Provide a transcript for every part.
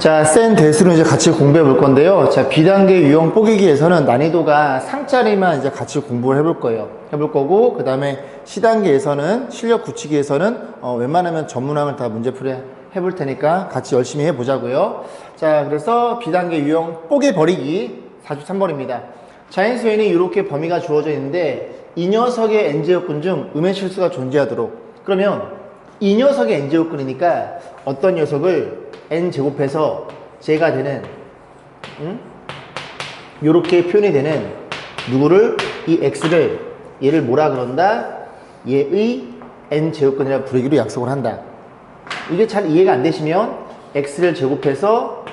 자, 센 대수를 이제 같이 공부해 볼 건데요. 자, B단계 유형 뽀개기에서는 난이도가 상짜리만 이제 같이 공부를 해볼 거예요. 해볼 거고, 그 다음에 C단계에서는 실력 굳히기에서는 웬만하면 전문항을 다 문제풀이 해볼 테니까 같이 열심히 해보자고요. 자, 그래서 B단계 유형 뽀개 버리기 43번입니다. 자연수에는 이렇게 범위가 주어져 있는데 이 녀석의 n제곱근 중 음의 실수가 존재하도록, 그러면 이 녀석의 n제곱근이니까 어떤 녀석을 n제곱해서 제가 되는 요렇게 표현이 되는 누구를, 이 x를 얘를 뭐라 그런다? 얘의 n제곱근이라 부르기로 약속을 한다. 이게 잘 이해가 안 되시면 x를 제곱해서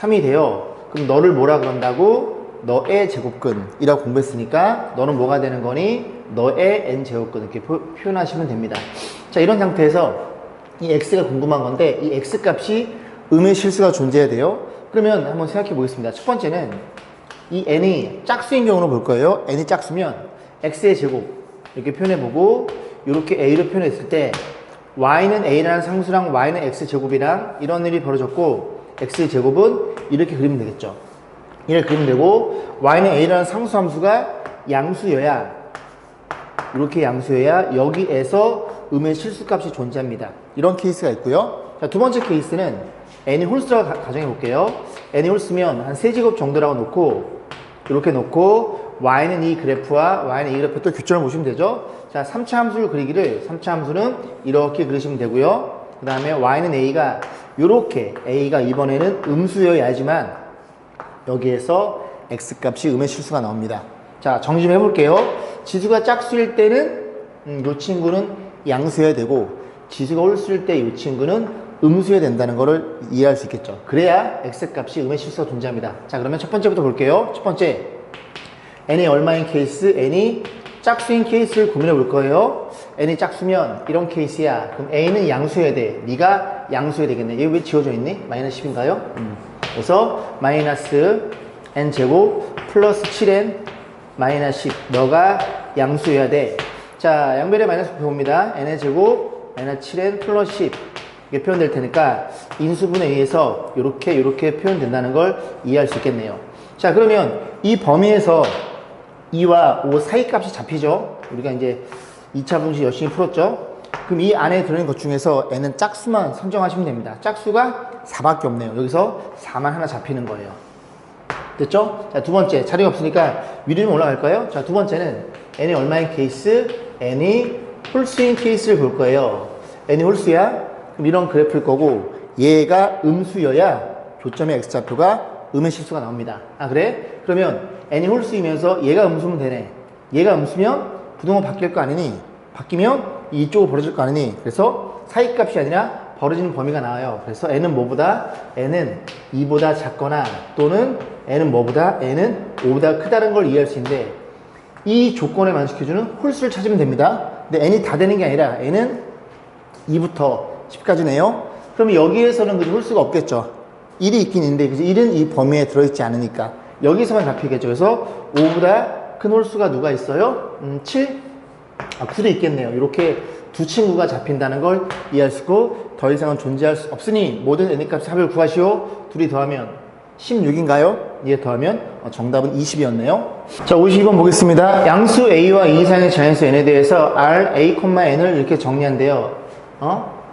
3이 돼요. 그럼 너를 뭐라 그런다고? 너의 제곱근이라고 공부했으니까 너는 뭐가 되는 거니? 너의 n제곱근, 이렇게 표현하시면 됩니다. 자, 이런 상태에서 이 x가 궁금한 건데 이 x 값이 음의 실수가 존재해야 돼요. 그러면 한번 생각해 보겠습니다. 첫 번째는 이 n이 짝수인 경우로 볼 거예요. n이 짝수면 x의 제곱 이렇게 표현해보고, 이렇게 a로 표현했을 때 y는 a라는 상수랑 y는 x제곱이랑 이런 일이 벌어졌고, x의 제곱은 이렇게 그리면 되겠죠. 이렇게 그리면 되고, y는 a라는 상수 함수가 양수여야, 이렇게 양수여야 여기에서 음의 실수값이 존재합니다. 이런 케이스가 있고요. 자, 두 번째 케이스는 n이 홀수라고 가정해 볼게요. n이 홀수면 한 3제곱 정도라고 놓고, 이렇게 놓고 y는 이 그래프와 y는 이 그래프 또 교점을 보시면 되죠. 자, 3차 함수를 그리기를, 3차 함수는 이렇게 그리시면 되고요. 그 다음에 y는 a가 이렇게, a가 이번에는 음수여야지만 여기에서 x값이 음의 실수가 나옵니다. 자, 정리 좀 해볼게요. 지수가 짝수일 때는 이 친구는 양수여야 되고, 지수가 홀수일 때 이 친구는 음수여야 된다는 것을 이해할 수 있겠죠. 그래야 x값이 음의 실수가 존재합니다. 자, 그러면 첫 번째부터 볼게요. 첫 번째, n이 얼마인 케이스? n이 짝수인 케이스를 고민해 볼 거예요. n이 짝수면 이런 케이스야. 그럼 a는 양수여야 돼. 네가 양수여야 되겠네. 얘 왜 지워져 있니? 마이너스 10인가요? 그래서 마이너스 n제곱 플러스 7n 마이너스 10. 너가 양수여야 돼. 자, 양변에 마이너스 봅니다. n의 제곱 마이너스 7n 플러스 10 이게 표현될 테니까 인수분해에 의해서 이렇게 표현된다는 걸 이해할 수 있겠네요. 자, 그러면 이 범위에서 2와 5 사이 값이 잡히죠. 우리가 이제 2차 분식 열심히 풀었죠. 그럼 이 안에 들어있는 것 중에서 n은 짝수만 선정하시면 됩니다. 짝수가 4밖에 없네요. 여기서 4만 하나 잡히는 거예요. 됐죠? 자, 두 번째, 자리가 없으니까 위로 좀 올라갈까요? 자, 두 번째는 n이 얼마인 케이스? n이 홀수인 케이스를 볼 거예요. n이 홀수야? 그럼 이런 그래프일 거고, 얘가 음수여야 교점의 x좌표가 음의 실수가 나옵니다. 아, 그래? 그러면 n이 홀수이면서 얘가 음수면 되네. 얘가 음수면 부동호 바뀔 거 아니니? 바뀌면 이쪽으로 벌어질 거 아니니? 그래서 사이값이 아니라 벌어지는 범위가 나와요. 그래서 n은 뭐보다? n은 2보다 작거나, 또는 n은 뭐보다? n은 5보다 크다는 걸 이해할 수 있는데, 이 조건을 만족해주는 홀수를 찾으면 됩니다. 근데 n이 다 되는 게 아니라 n은 2부터 10까지네요. 그러면 여기에서는 그 홀수가 없겠죠. 1이 있긴 있는데, 그래서 1은 이 범위에 들어있지 않으니까 여기서만 잡히겠죠. 그래서 5보다 큰 홀수가 누가 있어요? 7? 아, 9도 있겠네요. 이렇게 두 친구가 잡힌다는 걸 이해할 수 있고, 더 이상은 존재할 수 없으니 모든 n값 합을 구하시오. 둘이 더하면 16인가요? 이에 더하면 정답은 20이었네요. 자, 52번 보겠습니다. 양수 a와 이 이상의 자연수 n에 대해서 r, a, n을 이렇게 정리한대요.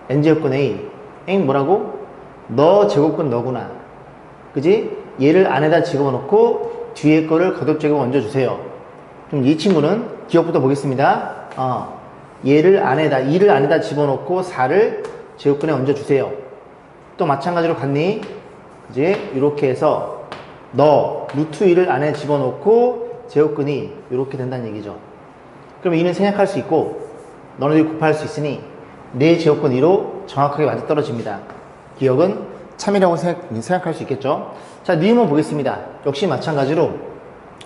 n제곱근 a. a 뭐라고? 너 제곱근 너구나. 그지? 얘를 안에다 집어넣고 뒤에 거를 거듭제곱 얹어주세요. 그럼 이 친구는 기억부터 보겠습니다. 얘를 안에다, 2를 안에다 집어넣고 4를 제곱근에 얹어주세요. 또 마찬가지로 같니? 이제 이렇게 해서 너 루트 2를 안에 집어넣고 제곱근이 이렇게 된다는 얘기죠. 그럼 2는 생략할 수 있고 너네들이 곱할 수 있으니 내 제곱근 2로 정확하게 맞아떨어집니다. 기억은 참이라고 생각할 수 있겠죠. 자, 니은만 보겠습니다. 역시 마찬가지로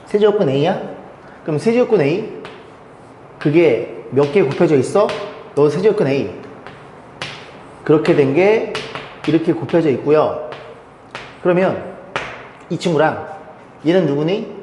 세제곱근 a야? 그럼 세제곱근 a 그게 몇 개 곱해져 있어? 너 세제곱근 a 그렇게 된 게 이렇게 곱해져 있고요. 그러면 이 친구랑 얘는 누구니?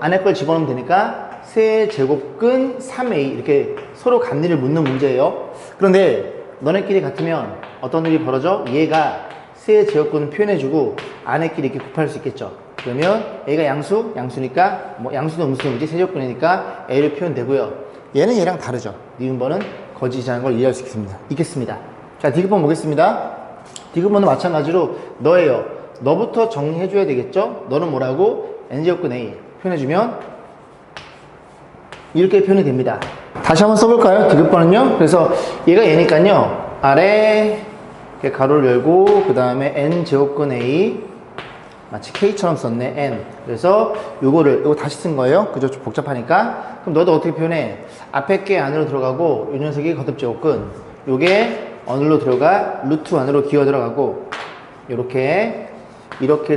안에 걸 집어넣으면 되니까 세제곱근 3a 이렇게 서로 같니를 묻는 문제예요. 그런데 너네끼리 같으면 어떤 일이 벌어져? 얘가 세 제곱근을 표현해주고 안에끼리 이렇게 곱할 수 있겠죠. 그러면 A가 양수니까 뭐 양수도 음수도 이제 세제곱근이니까 A로 표현되고요. 얘는 얘랑 다르죠. 니은번은 거짓이라는 걸 이해할 수 있겠습니다. 자, 디귿번 보겠습니다. 디귿번은 마찬가지로 너예요. 너부터 정리해줘야 되겠죠? 너는 뭐라고? n제곱근 A 표현해주면 이렇게 표현이 됩니다. 다시 한번 써볼까요? 디귿번은요. 그래서 얘가 얘니까요. 아래 이렇게 가로를 열고 그 다음에 n제곱근 A 마치 K처럼 썼네. n. 그래서 요거 다시 쓴 거예요. 그죠? 좀 복잡하니까. 그럼 너도 어떻게 표현해? 앞에 게 안으로 들어가고 요 녀석이 거듭제곱근. 요게 어느로 들어가? 루트 안으로 기어 들어가고 이렇게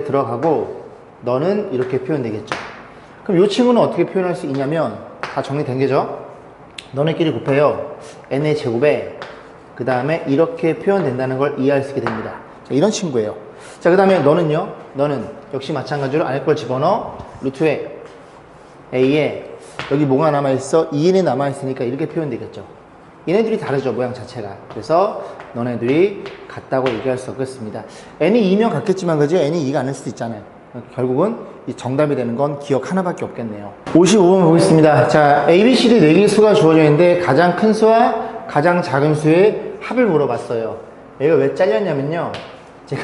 들어가고 너는 이렇게 표현되겠죠. 그럼 요 친구는 어떻게 표현할 수 있냐면 다 정리된 게죠. 너네끼리 곱해요. n의 제곱에 그 다음에 이렇게 표현된다는 걸 이해할 수 있게 됩니다. 자, 이런 친구예요. 자, 그 다음에 너는요. 너는 역시 마찬가지로 안에 걸 집어넣어. 루트에 a에 여기 뭐가 남아있어? 2n이 남아있으니까 이렇게 표현되겠죠. 얘네들이 다르죠. 모양 자체가. 그래서 너네들이 같다고 얘기할 수 없겠습니다. n이 2면 같겠지만 그죠? n이 2가 아닐 수도 있잖아요. 결국은 이 정답이 되는 건 기억 하나밖에 없겠네요. 55번 보겠습니다. 자, A, B, C, D 4개의 수가 주어져 있는데 가장 큰 수와 가장 작은 수의 합을 물어봤어요. 얘가 왜 잘렸냐면요. 제가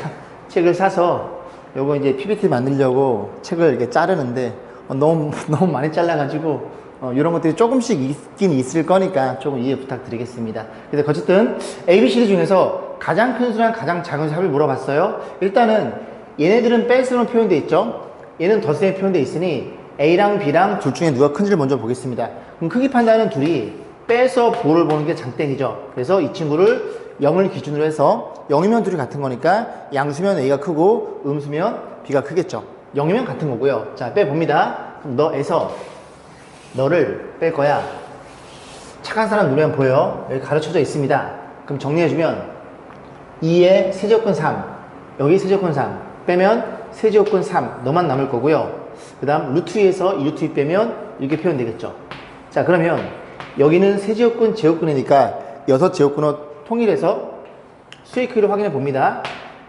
책을 사서 요거 이제 PPT 만들려고 책을 이렇게 자르는데 너무 많이 잘라가지고 이런 것들이 조금씩 있긴 있을 거니까 조금 이해 부탁드리겠습니다. 그래서 어쨌든 A, B, C, D 중에서 가장 큰 수랑 가장 작은 수 합을 물어봤어요. 일단은 얘네들은 뺄수로 표현되어 있죠. 얘는 덧셈에 표현되어 있으니 A랑 B랑 둘 중에 누가 큰지를 먼저 보겠습니다. 그럼 크기 판단은 둘이 빼서 보를 보는 게 장땡이죠. 그래서 이 친구를 0을 기준으로 해서 0이면 둘이 같은 거니까 양수면 A가 크고 음수면 B가 크겠죠. 0이면 같은 거고요. 자, 빼봅니다. 그럼 너에서 너를 뺄 거야. 착한 사람 누르면 보여. 여기 가르쳐져 있습니다. 그럼 정리해주면 2의 세제곱근 3 여기 세제곱근 3 빼면 세제곱근 3 너만 남을 거고요. 그 다음 루트 2에서 2 루트 2 빼면 이렇게 표현되겠죠. 자, 그러면 여기는 세제곱근 제곱근이니까 6제곱근을 통일해서 수의 크기를 확인해 봅니다.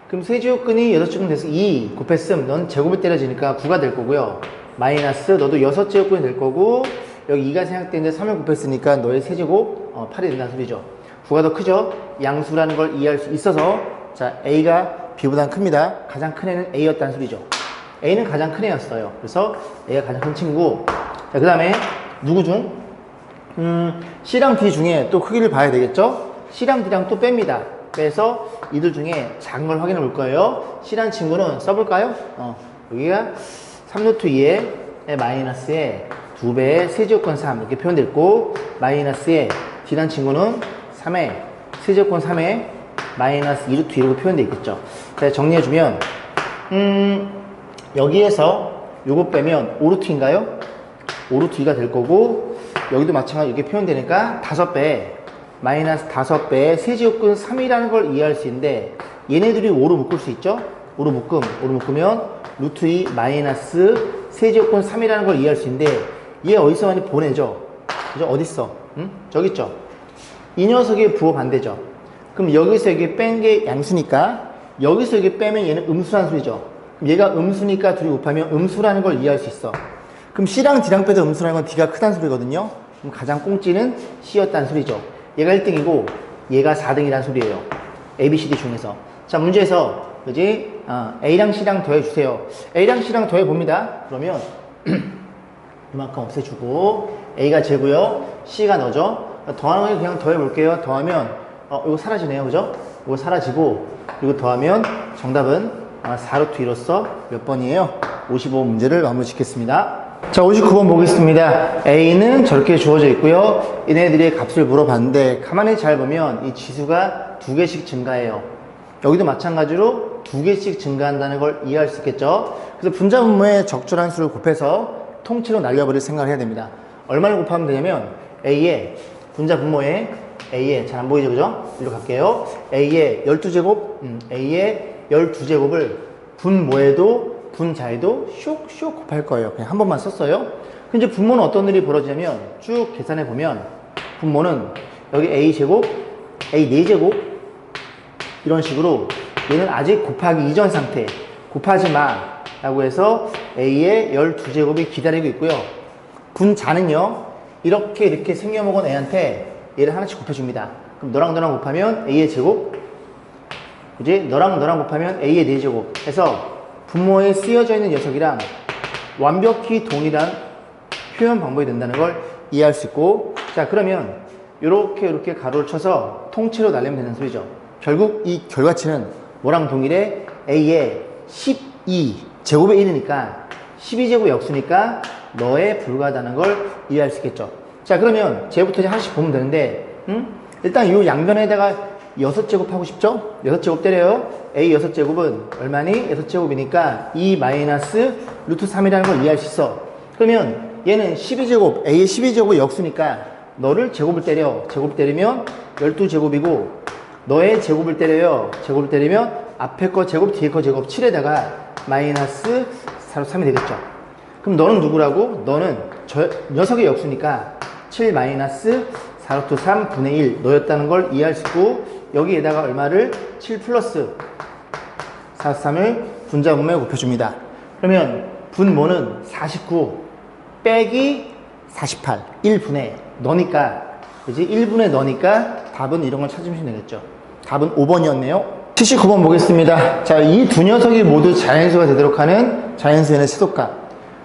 그럼 세제곱근이 6제곱근 돼서 2 곱했음 넌 제곱이 때려지니까 9가 될 거고요. 마이너스 너도 6제곱근이 될 거고 여기 2가 생략되는데 3을 곱했으니까 너의 세제곱 8이 된다는 소리죠. 9가 더 크죠? 양수라는 걸 이해할 수 있어서 자, A가 B보다는 큽니다. 가장 큰 애는 A였다는 소리죠. A는 가장 큰 애였어요. 그래서 A가 가장 큰 친구고 자, 그 다음에 누구 중? C랑 D 중에 또 크기를 봐야 되겠죠? C랑 D랑 또 뺍니다. 빼서 이들 중에 작은 걸 확인해 볼 거예요. C라는 친구는 써볼까요? 여기가 3루트 2에 마이너스에 2배의 세제곱근 3 이렇게 표현됐고 마이너스에 D라는 친구는 3에 세제곱근 3에 마이너스 2루트 2로 표현되어 있겠죠. 자, 정리해주면 여기에서 요거 빼면 5루트인가요? 5루트 2가 될 거고 여기도 마찬가지로 이렇게 표현되니까 5배 마이너스 5배의 세제곱근 3이라는 걸 이해할 수 있는데 얘네들이 5로 묶을 수 있죠? 5로 묶으면 루트 2 마이너스 세제곱근 3이라는 걸 이해할 수 있는데 얘 어디서 많이 보내죠? 그죠? 어딨어? 응? 저기 있죠? 이 녀석의 부호 반대죠? 그럼 여기서 여기 뺀 게 양수니까 여기서 여기 빼면 얘는 음수라는 소리죠. 그럼 얘가 음수니까 둘이 곱하면 음수라는 걸 이해할 수 있어. 그럼 C랑 D랑 빼도 음수라는 건 D가 크다는 소리거든요. 그럼 가장 꽁찌는 C였다는 소리죠. 얘가 1등이고 얘가 4등이라는 소리예요. A, B, C, D 중에서. 자, 문제에서 그지? A랑 C랑 더해주세요. A랑 C랑 더해봅니다. 그러면 이만큼 없애주고 A가 제고요. C가 너죠. 더하는 거 그냥 더해볼게요. 더하면 이거 사라지네요. 그죠? 이거 사라지고 그리고 더하면 정답은 4루트 2로서 몇 번이에요? 55번 문제를 마무리 짓겠습니다. 자, 59번 보겠습니다. A는 저렇게 주어져 있고요. 얘네들의 값을 물어봤는데 가만히 잘 보면 이 지수가 2개씩 증가해요. 여기도 마찬가지로 2개씩 증가한다는 걸 이해할 수 있겠죠. 그래서 분자 분모에 적절한 수를 곱해서 통째로 날려버릴 생각을 해야 됩니다. 얼마를 곱하면 되냐면 A의 분자 분모에 A의 잘 안 보이죠, 그죠? 이리로 갈게요. A의 12제곱, A의 12제곱을 분모에도 분자에도 쇽쇽 곱할 거예요. 그냥 한 번만 썼어요. 근데 이제 분모는 어떤 일이 벌어지냐면 쭉 계산해 보면 분모는 여기 A제곱, A 4제곱 이런 식으로 얘는 아직 곱하기 이전 상태. 곱하지 마 라고 해서 A의 12제곱이 기다리고 있고요. 분자는요, 이렇게 생겨먹은 애한테 얘를 하나씩 곱해줍니다. 그럼 너랑 너랑 곱하면 A의 제곱, 그지? 너랑 너랑 곱하면 A의 4제곱 해서 분모에 쓰여져 있는 녀석이랑 완벽히 동일한 표현 방법이 된다는 걸 이해할 수 있고, 자, 그러면 이렇게 가로를 쳐서 통째로 날리면 되는 소리죠. 결국 이 결과치는 뭐랑 동일해? A의 12 제곱의 1이니까 12제곱 역수니까 너에 불과하다는 걸 이해할 수 있겠죠. 자, 그러면 쟤부터 이제 하나씩 보면 되는데, 일단 이 양변에다가 6제곱 하고 싶죠? 6제곱 때려요. A 6제곱은 얼마니? 6제곱이니까 2 마이너스 루트 3이라는 걸 이해할 수 있어. 그러면 얘는 12제곱, A의 12제곱이 역수니까 너를 제곱을 때려. 제곱 때리면 12제곱이고, 너의 제곱을 때려요. 제곱을 때리면 앞에 거 제곱, 뒤에 거 제곱 7에다가 마이너스 4로 3이 되겠죠. 그럼 너는 누구라고? 너는 저 녀석의 역수니까 7 마이너스 4루트 3분의 1 너였다는 걸 이해할 수 있고, 여기에다가 얼마를? 7 플러스 4루트 3을 분자분모에 곱해줍니다. 그러면 분모는 49 빼기 48 1분의 너니까, 그지? 1분의 너니까 답은 이런 걸 찾으시면 되겠죠. 답은 5번이었네요 79번 보겠습니다. 자, 이 두 녀석이 모두 자연수가 되도록 하는 자연수의 세속값.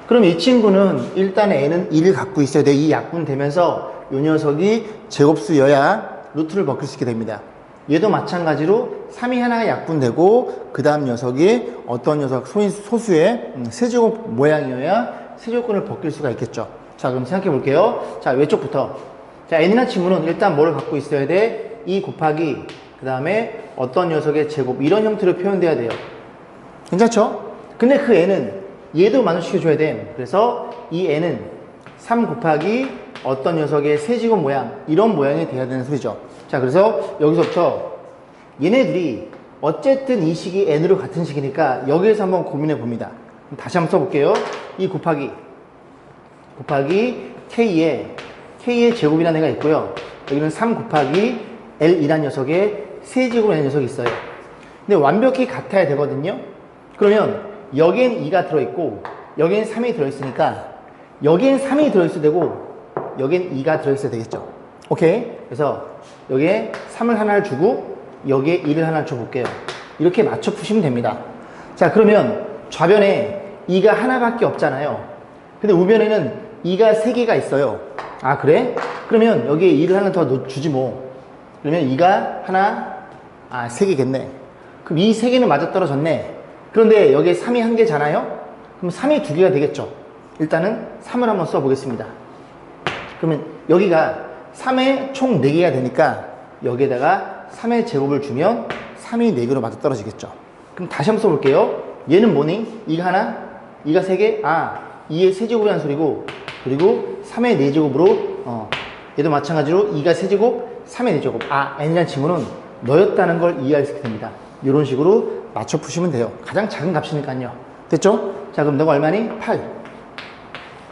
그럼 이 친구는 일단 N은 1을 갖고 있어야 돼. 이 약분되면서 이 녀석이 제곱수여야 루트를 벗길 수 있게 됩니다. 얘도 마찬가지로 3이 하나가 약분되고 그 다음 녀석이 어떤 녀석 소수의 세제곱 모양이어야 세제곱근을 벗길 수가 있겠죠. 자, 그럼 생각해 볼게요. 자, 왼쪽부터. 자, N이라는 친구는 일단 뭘 갖고 있어야 돼? 2 곱하기 그 다음에 어떤 녀석의 제곱, 이런 형태로 표현돼야 돼요. 괜찮죠? 근데 그 N은 얘도 만족시켜줘야 돼. 그래서 이 N은 3 곱하기 어떤 녀석의 세제곱 모양, 이런 모양이 돼야 되는 소리죠. 자, 그래서 여기서부터 얘네들이 어쨌든 이 식이 N으로 같은 식이니까 여기에서 한번 고민해 봅니다. 다시 한번 써볼게요. 이 곱하기 K의 제곱이라는 애가 있고요. 여기는 3 곱하기 L이라는 녀석의 세제곱이라는 녀석이 있어요. 근데 완벽히 같아야 되거든요. 그러면 여기엔 2가 들어있고 여기엔 3이 들어있으니까 여기엔 3이 들어있어야 되고 여기엔 2가 들어있어야 되겠죠. 오케이? 그래서 여기에 3을 하나를 주고 여기에 2를 하나를 줘볼게요. 이렇게 맞춰 푸시면 됩니다. 자, 그러면 좌변에 2가 하나밖에 없잖아요. 근데 우변에는 2가 3개가 있어요. 아, 그래? 그러면 여기에 2를 하나 더 주지 뭐. 그러면 2가 하나, 3개겠네. 그럼 이 3개는 맞아떨어졌네. 그런데 여기에 3이 1개잖아요? 그럼 3이 2개가 되겠죠. 일단은 3을 한번 써보겠습니다. 그러면 여기가 3의 총 4개가 되니까 여기에다가 3의 제곱을 주면 3이 4개로 맞아떨어지겠죠. 그럼 다시 한번 써볼게요. 얘는 뭐니? 2가 하나? 2가 3개? 2의 세제곱이라는 소리고, 그리고 3의 4제곱으로 얘도 마찬가지로 2가 세제곱, 3의 4제곱. N이라는 친구는 너였다는 걸 이해할 수 있게 됩니다. 이런 식으로 맞춰 푸시면 돼요. 가장 작은 값이니까요. 됐죠? 자, 그럼 너가 얼마니? 8.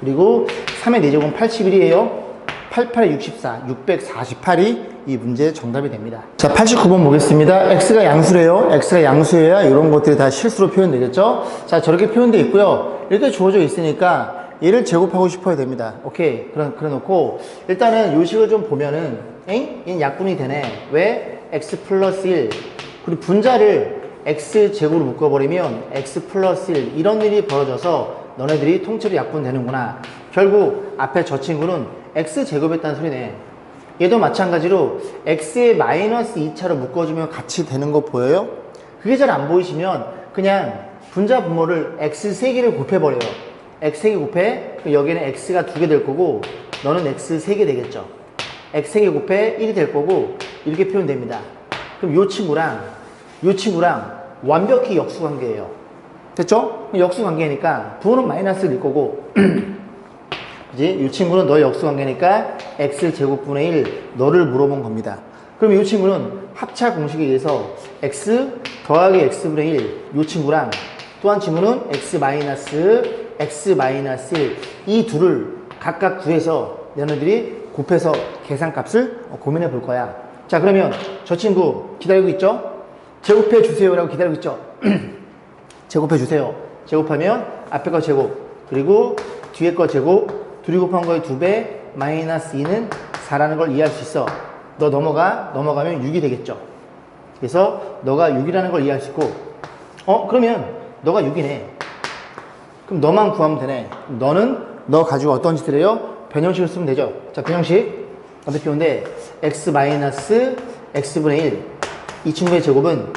그리고 3의 4제곱은 81이에요. 88에 64, 648이 이 문제의 정답이 됩니다. 자, 89번 보겠습니다. X가 양수래요. X가 양수여야 이런 것들이 다 실수로 표현되겠죠? 자, 저렇게 표현되어 있고요. 이렇게 주어져 있으니까 얘를 제곱하고 싶어야 됩니다. 오케이. 그래 놓고, 일단은 요식을 좀 보면은, 얘는 약분이 되네. 왜? X 플러스 1. 그리고 분자를 X 제곱으로 묶어버리면 X 플러스 1. 이런 일이 벌어져서 너네들이 통째로 약분되는구나. 결국 앞에 저 친구는 X 제곱했다는 소리네. 얘도 마찬가지로 X에 마이너스 2차로 묶어주면 같이 되는 거 보여요? 그게 잘 안 보이시면 그냥 분자 분모를 X 3개를 곱해버려요. X 3개 곱해. 여기는 X가 2개 될 거고 너는 X 3개 되겠죠. X 3개 곱해 1이 될 거고 이렇게 표현됩니다. 그럼 요 친구랑 완벽히 역수관계예요. 됐죠? 역수관계니까 부호는 마이너스일 거고 그지? 이 친구는 너의 역수관계니까 X제곱분의 1 너를 물어본 겁니다. 그럼 이 친구는 합차 공식에 의해서 X 더하기 X분의 1 이 친구랑 또 한 친구는 X 마이너스 1 이 둘을 각각 구해서 너네들이 곱해서 계산값을 고민해 볼 거야. 자, 그러면 저 친구 기다리고 있죠? 제곱해 주세요라고 기다리고 있죠. 제곱해 주세요. 제곱하면 앞에 거 제곱, 그리고 뒤에 거 제곱, 둘이 곱한 거의 2배, 마이너스 2는 4라는 걸 이해할 수 있어. 너 넘어가면 6이 되겠죠. 그래서 너가 6이라는 걸 이해할 수 있고, 그러면 너가 6이네. 그럼 너만 구하면 되네. 너 가지고 어떤 짓을 해요? 변형식을 쓰면 되죠. 자, 변형식. 어떻게 표현돼? x 마이너스 x분의 1. 이 친구의 제곱은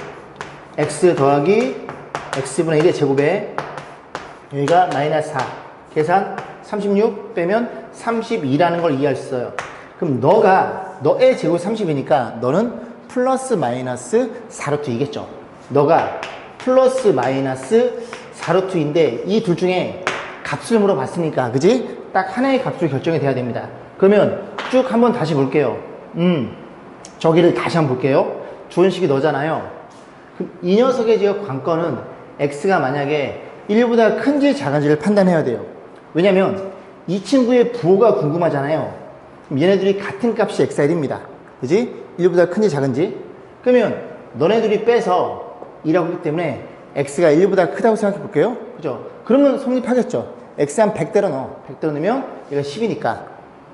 x 더하기 x분의 1의 제곱에 여기가 마이너스 4. 계산 36 빼면 32라는 걸 이해할 수 있어요. 그럼 너의 제곱이 30이니까 너는 플러스 마이너스 4루트 2겠죠. 너가 플러스 마이너스 4루트 2인데 이 둘 중에 값을 물어봤으니까, 그지? 딱 하나의 값으로 결정이 돼야 됩니다. 그러면 쭉 한번 다시 볼게요. 저기를 다시 한번 볼게요. 주원식이 너잖아요. 그럼 이 녀석의 지금 관건은 x가 만약에 1보다 큰지 작은지를 판단해야 돼요. 왜냐면 이 친구의 부호가 궁금하잖아요. 그럼 얘네들이 같은 값이 xr입니다. 그지? 1보다 큰지 작은지. 그러면 너네들이 빼서 2라고 했기 때문에 x가 1보다 크다고 생각해 볼게요. 그죠? 그러면 성립하겠죠. x 한 100대로 넣어. 100대로 넣으면 얘가 10이니까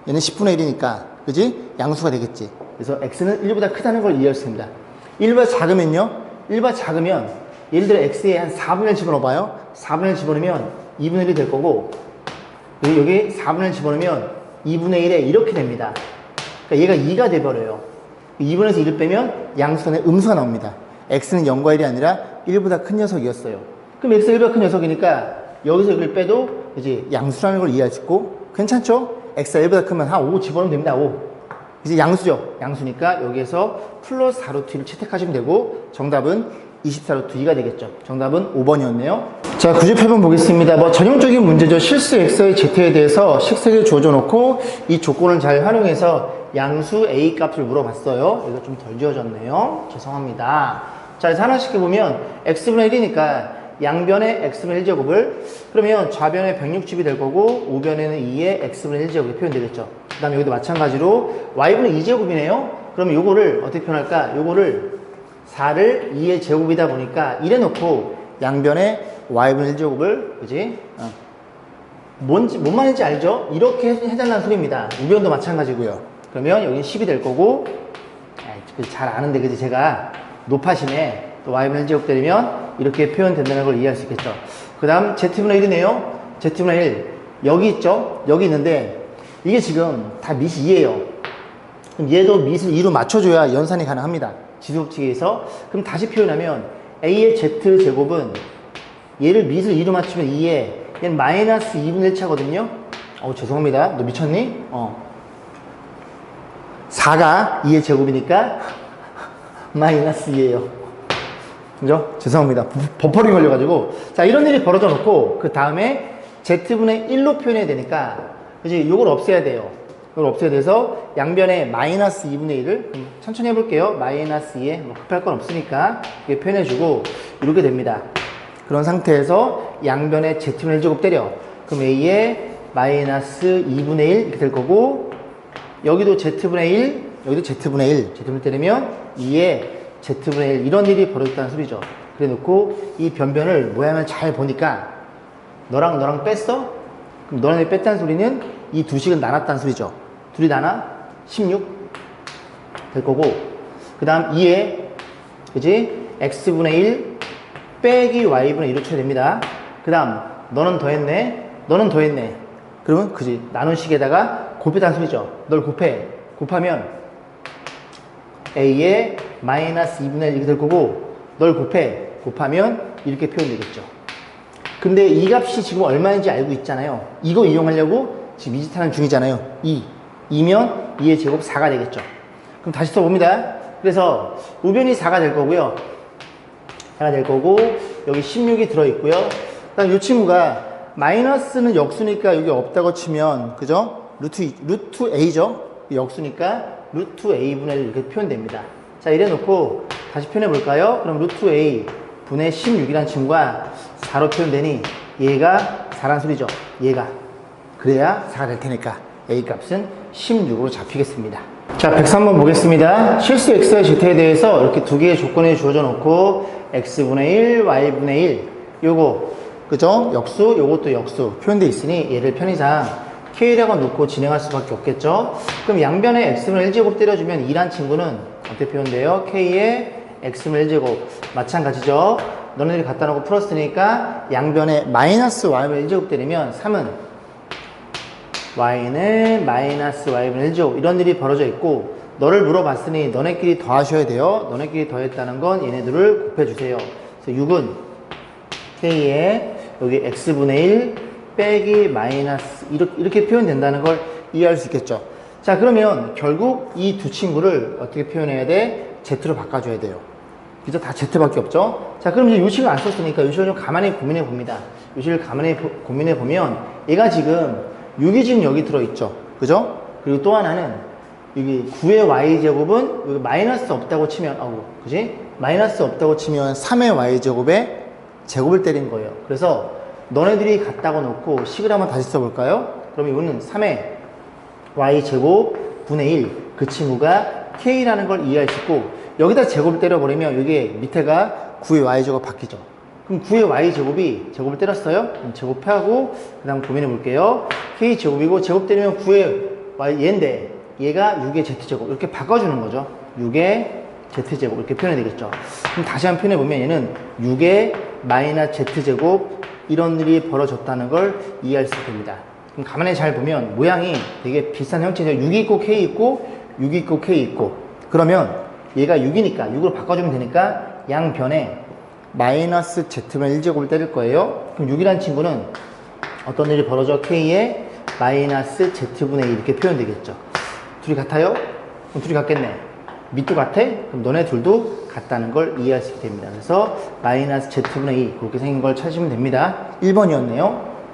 얘는 10분의 1이니까, 그지? 양수가 되겠지. 그래서 x는 1보다 크다는 걸 이해할 수 있습니다. 1보다 작으면요? 1보다 작으면 예를 들어 x에 한 4분의 1 집어넣어봐요. 4분의 1 집어넣으면 2분의 1이 될 거고, 여기 4분의 1 집어넣으면 2분의 1에 이렇게 됩니다. 그러니까 얘가 2가 돼버려요. 2분에서 1을 빼면 양수선에 음수가 나옵니다. x는 0과 1이 아니라 1보다 큰 녀석이었어요. 그럼 x가 1보다 큰 녀석이니까 여기서 여기를 빼도 이제 양수라는 걸 이해할 수 있고, 괜찮죠? x가 1보다 크면 한 5 집어넣으면 됩니다. 5. 이제 양수죠. 양수니까 여기에서 플러스 4루트 2를 채택하시면 되고, 정답은 24루트 2가 되겠죠. 정답은 5번이었네요. 자, 98번 보겠습니다. 뭐 전형적인 문제죠. 실수 x의 z에 대해서 식세를 주어놓고 이 조건을 잘 활용해서 양수 a 값을 물어봤어요. 이거 좀 덜 지워졌네요. 죄송합니다. 자, 그래서 하나씩 해보면 x분의 1이니까 양변의 x분의 1제곱을, 그러면 좌변에 160이 될 거고 우변에는 2의 x분의 1제곱이 표현되겠죠. 그 다음에 여기도 마찬가지로 y분의 2제곱이네요. 그러면 요거를 어떻게 표현할까? 요거를 4를 2의 제곱이다 보니까 이래 놓고 양변에 y분의 1제곱을, 그지? 뭔 말인지 알죠? 이렇게 해달라는 소리입니다. 우변도 마찬가지고요. 그러면 여기는 10이 될 거고, 잘 아는데, 그지? 제가 높아심에 또 y분의 1제곱 때리면 이렇게 표현된다는 걸 이해할 수 있겠죠. 그 다음 z분의 1이네요. z분의 1 여기 있죠. 여기 있는데 이게 지금 다 밑이 2예요. 그럼 얘도 밑을 2로 맞춰줘야 연산이 가능합니다. 지수법칙에서. 그럼 다시 표현하면 a의 z제곱은 얘를 밑을 2로 맞추면 2에 얘는 마이너스 2분의 1 차거든요. 죄송합니다. 너 미쳤니? 4가 2의 제곱이니까 마이너스 2예요. 그죠? 죄송합니다. 버퍼링 걸려가지고. 자, 이런 일이 벌어져 놓고, 그 다음에 z분의 1로 표현해야 되니까, 그지? 요걸 없애야 돼요. 이걸 없애야 돼서, 양변에 마이너스 2분의 1을, 천천히 해볼게요. 마이너스 2에, 뭐 급할 건 없으니까, 이렇게 표현해주고, 이렇게 됩니다. 그런 상태에서, 양변에 z분의 1제곱 때려. 그럼 a에 마이너스 2분의 1 이렇게 될 거고, 여기도 z분의 1, 여기도 z분의 1. z분의 1 때리면 2에 z분의 1 이런 일이 벌어졌다는 소리죠. 그래 놓고 이 변변을 모양을 잘 보니까 너랑 뺐어? 그럼 너랑 뺐다는 소리는 이 두 식은 나눴다는 소리죠. 둘이 나눠 16 될 거고, 그 다음 2에, 그지? x분의 1 빼기 y분의 1로 쳐야 됩니다. 그 다음 너는 더했네, 너는 더했네. 그러면 그지? 나눈 식에다가 곱했다는 소리죠. 널 곱하면 a에 마이너스 2분의 1 이렇게 될 거고, 널 곱하면 이렇게 표현되겠죠. 근데 이 값이 지금 얼마인지 알고 있잖아요. 이거 이용하려고 지금 이짓하는 중이잖아요. 2면 2의 제곱 4가 되겠죠. 그럼 다시 써봅니다. 그래서 우변이 4가 될 거고요. 4가 될 거고, 여기 16이 들어있고요. 그 다음 이 친구가 마이너스는 역수니까 여기 없다고 치면, 그죠? 루트 a죠? 역수니까 루트 a분의 1 이렇게 표현됩니다. 자, 이래 놓고 다시 표현해 볼까요? 그럼 루트 a 분의 16이라는 친구가 4로 표현되니 얘가 4란 소리죠. 얘가. 그래야 4가 될 테니까 a 값은 16으로 잡히겠습니다. 자, 103번 보겠습니다. 실수 x와 z에 대해서 이렇게 두 개의 조건이 주어져 놓고 x분의 1, y분의 1 요거 그죠? 역수, 요것도 역수 표현되어 있으니 얘를 편의상 k라고 놓고 진행할 수밖에 없겠죠? 그럼 양변에 x분의 1제곱 때려주면 2란 친구는 어떻게 표현돼요? k의 x분의 1제곱 마찬가지죠? 너네들이 갖다 놓고 풀었으니까 양변에 마이너스 y분의 1제곱 때리면 3은 y는 마이너스 y분의 1제곱 이런 일이 벌어져 있고 너를 물어봤으니 너네끼리 더하셔야 돼요. 너네끼리 더했다는 건 얘네들을 곱해주세요. 그래서 6은 k의 여기 x분의 1 빼기 마이너스 이렇게 표현된다는 걸 이해할 수 있겠죠. 자, 그러면 결국 이 두 친구를 어떻게 표현해야 돼? z로 바꿔줘야 돼요. 그죠? 다 z밖에 없죠? 자, 그럼 이제 요식을 안 썼으니까 요식을 좀 가만히 고민해 봅니다. 요식을 가만히 고민해 보면 얘가 지금 6이 지금 여기 들어있죠. 그죠? 그리고 또 하나는 여기 9의 y제곱은 여기 마이너스 없다고 치면 그지? 마이너스 없다고 치면 3의 y제곱에 제곱을 때린 거예요. 그래서 너네들이 같다고 놓고 식을 한번 다시 써볼까요? 그럼 이거는 3의 y제곱 분의 1 그 친구가 k라는 걸 이해할 수 있고 여기다 제곱을 때려버리면 여기 밑에가 9의 y제곱 바뀌죠. 그럼 9의 y제곱이 제곱을 때렸어요? 그럼 제곱하고 그 다음 고민해 볼게요. k제곱이고 제곱 때리면 9의 y 얘인데 얘가 6의 z제곱 이렇게 바꿔주는 거죠. 6의 z제곱 이렇게 표현이 되겠죠. 그럼 다시 한번 표현해 보면 얘는 6의 마이너스 z제곱 이런 일이 벌어졌다는 걸 이해할 수 됩니다. 그럼 가만히 잘 보면 모양이 되게 비슷한 형태죠. 6이 있고 k 있고 6이 있고 k 있고 그러면 얘가 6이니까 6으로 바꿔주면 되니까 양변에 마이너스 z분의 1제곱을 때릴 거예요. 그럼 6이라는 친구는 어떤 일이 벌어져? k의 마이너스 z분의 1 이렇게 표현되겠죠. 둘이 같아요? 그럼 둘이 같겠네. 밑도 같아? 그럼 너네 둘도 같다는 걸 이해할 수 있게 됩니다. 그래서 마이너스 z분의 2 그렇게 생긴 걸 찾으시면 됩니다. 1번이었네요.